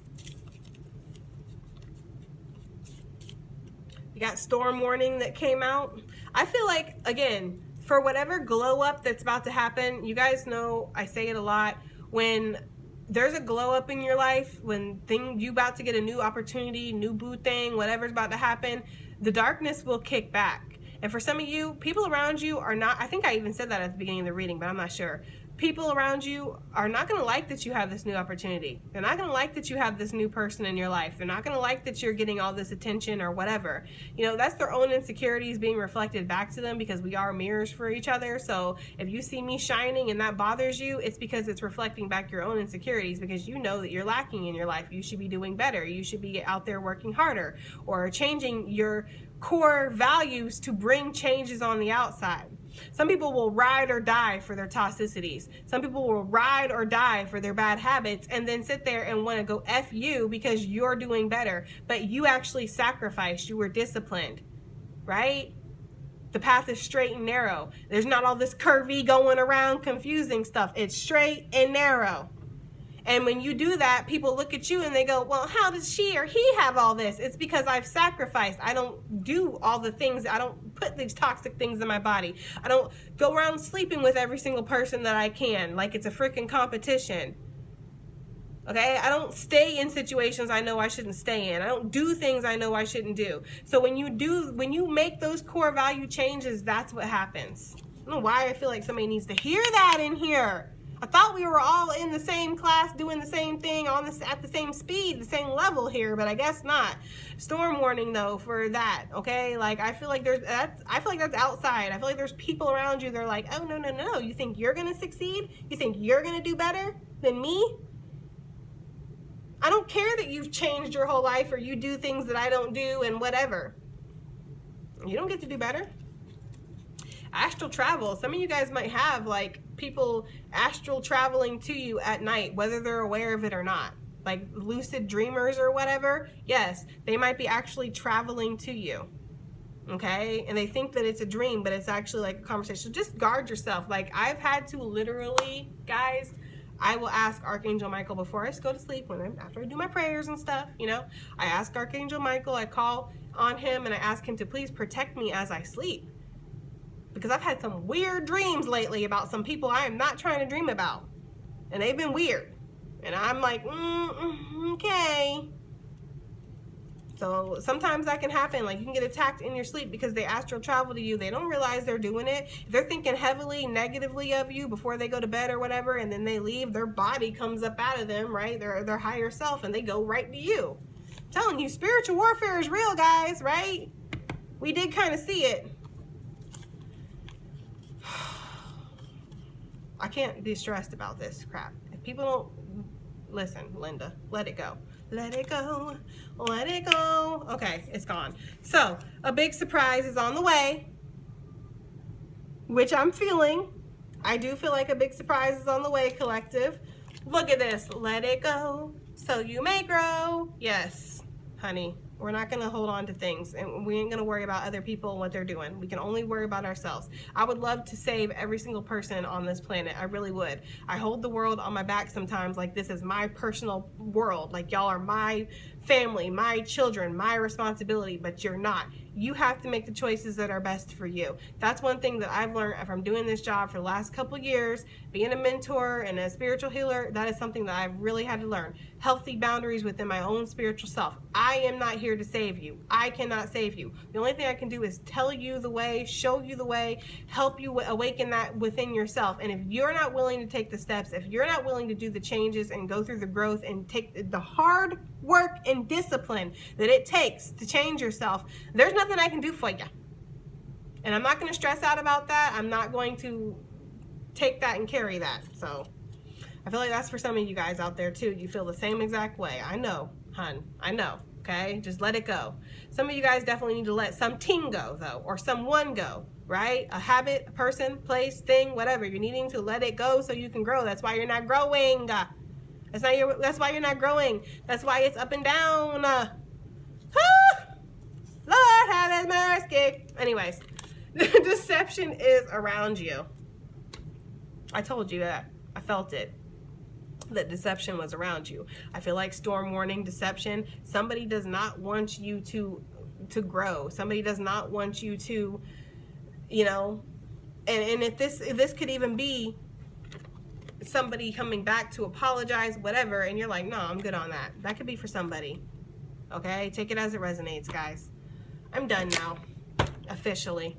You got storm warning that came out. I feel like, again, for whatever glow up that's about to happen, you guys know I say it a lot, when there's a glow up in your life, when you about to get a new opportunity, new boo thing, whatever's about to happen, the darkness will kick back. And for some of you, people around you are not, I think I even said that at the beginning of the reading, but I'm not sure. People around you are not going to like that you have this new opportunity. They're not going to like that you have this new person in your life. They're not going to like that you're getting all this attention or whatever. You know, that's their own insecurities being reflected back to them, because we are mirrors for each other. So if you see me shining and that bothers you, it's because it's reflecting back your own insecurities, because you know that you're lacking in your life. You should be doing better. You should be out there working harder or changing your core values to bring changes on the outside. Some people will ride or die for their toxicities. Some people will ride or die for their bad habits and then sit there and want to go F you because you're doing better. But you actually sacrificed. You were disciplined, right? The path is straight and narrow. There's not all this curvy going around confusing stuff. It's straight and narrow. And when you do that, people look at you and they go, well, how does she or he have all this? It's because I've sacrificed. I don't do all the things. I don't put these toxic things in my body. I don't go around sleeping with every single person that I can like it's a freaking competition. Okay? I don't stay in situations I know I shouldn't stay in. I don't do things I know I shouldn't do. So when you make those core value changes, that's what happens. I don't know why I feel like somebody needs to hear that in here. I thought we were all in the same class doing the same thing at the same speed, the same level here, but I guess not. Storm warning though for that, okay? Like I feel like that's outside. I feel like there's people around you that are like, "Oh no. You think you're going to succeed? You think you're going to do better than me?" I don't care that you've changed your whole life or you do things that I don't do and whatever. You don't get to do better. Astral travel. Some of you guys might have like people astral traveling to you at night, whether they're aware of it or not. Like lucid dreamers or whatever. Yes, they might be actually traveling to you. Okay? And they think that it's a dream, but it's actually like a conversation. So just guard yourself. Like I've had to literally, guys, I will ask Archangel Michael before I go to sleep, after I do my prayers and stuff, you know, I ask Archangel Michael, I call on him and I ask him to please protect me as I sleep. Because I've had some weird dreams lately about some people I am not trying to dream about. And they've been weird. And I'm like, okay. So sometimes that can happen. Like you can get attacked in your sleep because they astral travel to you. They don't realize they're doing it. If they're thinking heavily, negatively of you before they go to bed or whatever, and then they leave, their body comes up out of them, right? Their higher self, and they go right to you. I'm telling you, spiritual warfare is real, guys, right? We did kind of see it. I can't be stressed about this crap. If people don't listen, Linda, let it go. Let it go. Let it go. Okay, it's gone. So, a big surprise is on the way, which I'm feeling. I do feel like a big surprise is on the way, collective. Look at this. Let it go so you may grow. Yes, honey. We're not going to hold on to things, and we ain't going to worry about other people and what they're doing. We can only worry about ourselves. I would love to save every single person on this planet. I really would. I hold the world on my back sometimes like this is my personal world. Like y'all are my family, my children, my responsibility, but you're not. You have to make the choices that are best for you. That's one thing that I've learned from doing this job for the last couple years, being a mentor and a spiritual healer. That is something that I've really had to learn. Healthy boundaries within my own spiritual self. I am not here to save you. I cannot save you. The only thing I can do is tell you the way, show you the way, help you awaken that within yourself. And if you're not willing to take the steps, if you're not willing to do the changes and go through the growth and take the hard work and discipline that it takes to change yourself, there's nothing I can do for you. And I'm not going to stress out about that. I'm not going to take that and carry that. So I feel like that's for some of you guys out there too. You feel the same exact way. I know, hun. I know. Okay? Just let it go. Some of you guys definitely need to let something go though, or someone go, right? A habit, a person, place, thing, whatever. You're needing to let it go so you can grow. That's why you're not growing. That's why you're not growing. That's why it's up and down. Lord have his mercy. Anyways, deception is around you. I told you that. I felt it. That deception was around you. I feel like storm warning, deception. Somebody does not want you to grow. Somebody does not want you to, you know, and if this could even be somebody coming back to apologize, whatever, and you're like, no, I'm good on that. That could be for somebody. Okay? Take it as it resonates, guys. I'm done now. Officially.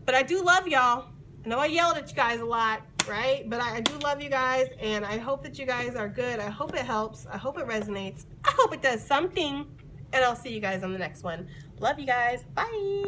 But I do love y'all. I know I yelled at you guys a lot, right? But I do love you guys, and I hope that you guys are good. I hope it helps. I hope it resonates. I hope it does something. And I'll see you guys on the next one. Love you guys. Bye.